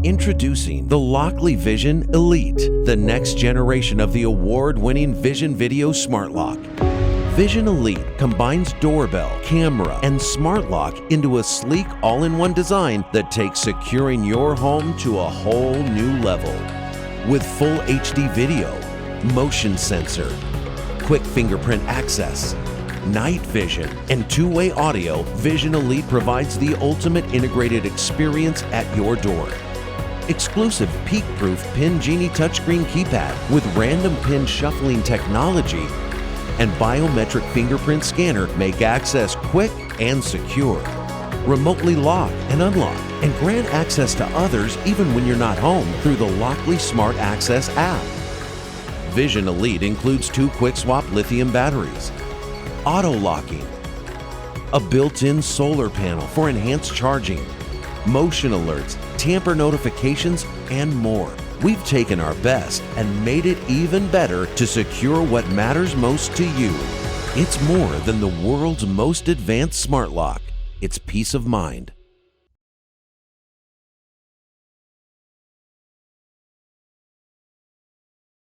Introducing the Lockley Vision Elite, the next generation of the award-winning Vision Video Smart Lock. Vision Elite combines doorbell, camera, and smart lock into a sleek all-in-one design that takes securing your home to a whole new level. With full HD video, motion sensor, quick fingerprint access, night vision, and two-way audio, Vision Elite provides the ultimate integrated experience at your door. Exclusive peek-proof Pin Genie touchscreen keypad with random pin shuffling technology and biometric fingerprint scanner make access quick and secure. Remotely lock and unlock and grant access to others even when you're not home through the Lockley Smart Access app. Vision Elite includes 2 quick-swap lithium batteries, auto-locking, a built-in solar panel for enhanced charging, motion alerts, tamper notifications, and more. We've taken our best and made it even better to secure what matters most to you. It's more than the world's most advanced smart lock. It's peace of mind.